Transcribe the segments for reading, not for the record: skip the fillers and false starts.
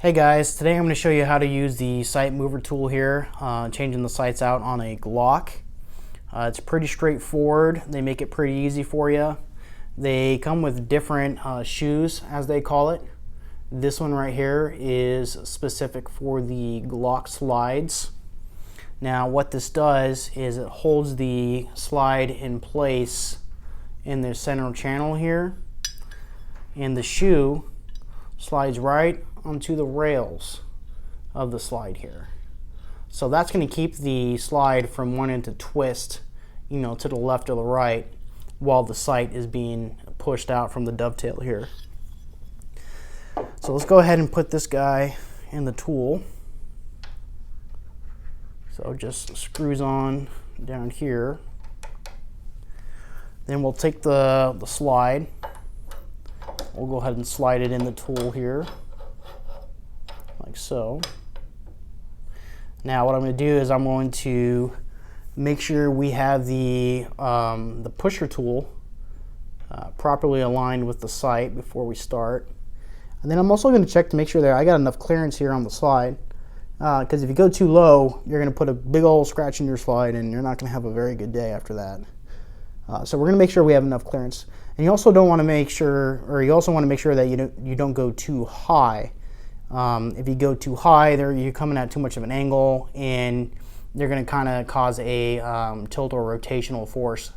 Hey guys, today I'm going to show you how to use the sight mover tool here, changing the sights out on a Glock. It's pretty straightforward. They make it pretty easy for you. They come with different shoes, as they call it. This one right here is specific for the Glock slides. Now what this does is it holds the slide in place in the center channel here, and the shoe slides right onto the rails of the slide here. So that's going to keep the slide from wanting to twist, to the left or the right while the sight is being pushed out from the dovetail here. So let's go ahead and put this guy in the tool. So just screws on down here. Then we'll take the slide. We'll go ahead and slide it in the tool here, like so. Now what I'm going to do is I'm going to make sure we have the pusher tool properly aligned with the sight before we start. And then I'm also going to check to make sure that I got enough clearance here on the slide, because if you go too low, you're going to put a big old scratch in your slide and you're not going to have a very good day after that. So we're going to make sure we have enough clearance. And you also don't want to make sure, or you also want to make sure that you don't go too high. If you go too high, you're coming at too much of an angle, and you're going to kind of cause a tilt or rotational force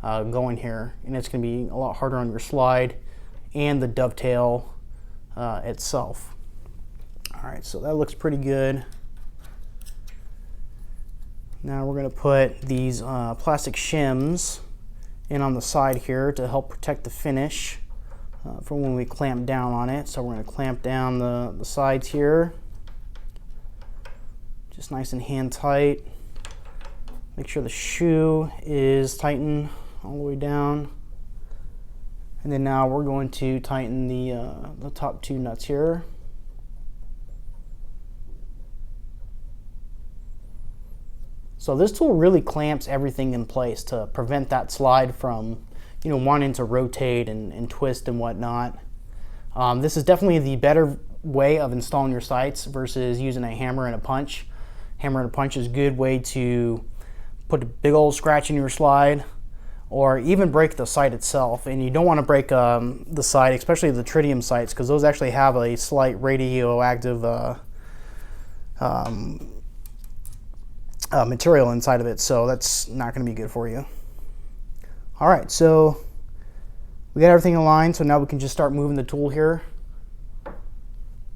going here, and it's going to be a lot harder on your slide and the dovetail itself. All right, so that looks pretty good. Now we're going to put these plastic shims in on the side here to help protect the finish for when we clamp down on it. So we're going to clamp down the sides here, just nice and hand tight. Make sure the shoe is tightened all the way down. And then now we're going to tighten the top two nuts here. So this tool really clamps everything in place to prevent that slide from, wanting to rotate and twist and whatnot. This is definitely the better way of installing your sights versus using a hammer and a punch. Hammer and a punch is a good way to put a big old scratch in your slide, or even break the sight itself. And you don't want to break the sight, especially the tritium sights, because those actually have a slight radioactive material inside of it, so that's not going to be good for you. All right, so we got everything aligned, so now we can just start moving the tool here.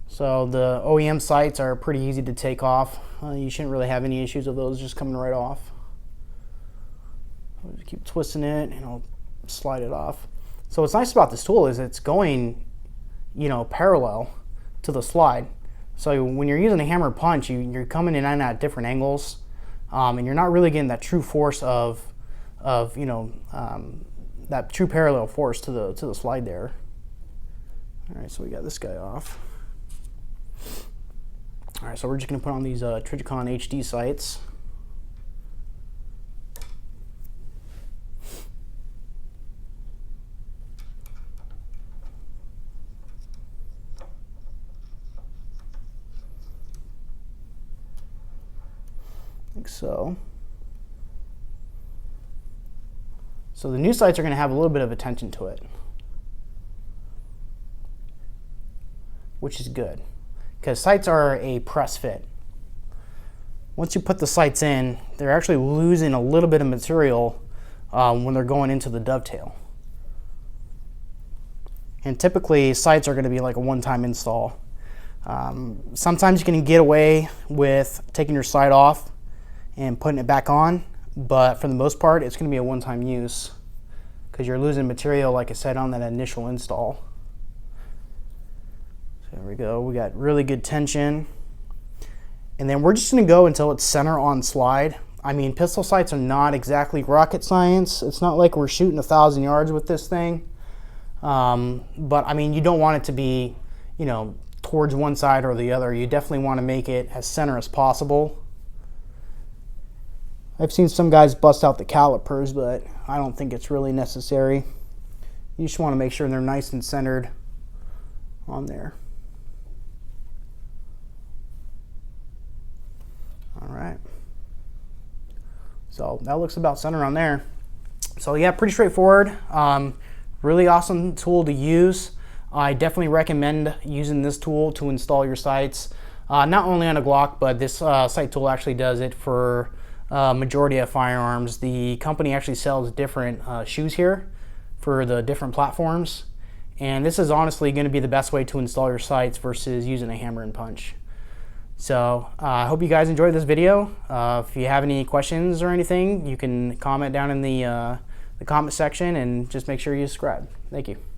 So the OEM sights are pretty easy to take off. You shouldn't really have any issues of those just coming right off. I'll just keep twisting it and I'll slide it off. So what's nice about this tool is it's going, parallel to the slide. So when you're using a hammer punch, you're coming in and at different angles. And you're not really getting that true force of that true parallel force to the slide there. All right, so we got this guy off. All right, so we're just going to put on these Trijicon HD sights. Like so. So the new sights are going to have a little bit of attention to it, which is good, because sights are a press fit. Once you put the sights in, they're actually losing a little bit of material when they're going into the dovetail. And typically sights are going to be like a one-time install. Sometimes you can get away with taking your sight off and putting it back on, but for the most part it's going to be a one-time use, because you're losing material, like I said, on that initial install. So there we go, we got really good tension, and then we're just going to go until it's center on slide. I mean, pistol sights are not exactly rocket science. It's not like we're shooting 1,000 yards with this thing, but I mean, you don't want it to be towards one side or the other. You definitely want to make it as center as possible. I've seen some guys bust out the calipers, but I don't think it's really necessary. You just want to make sure they're nice and centered on there. So that looks about centered on there. So yeah, pretty straightforward. Really awesome tool to use. I definitely recommend using this tool to install your sights. Not only on a Glock, but this sight tool actually does it for majority of firearms. The company actually sells different shoes here for the different platforms. And this is honestly going to be the best way to install your sights versus using a hammer and punch. So I hope you guys enjoyed this video. If you have any questions or anything, you can comment down in the comment section, and just make sure you subscribe. Thank you.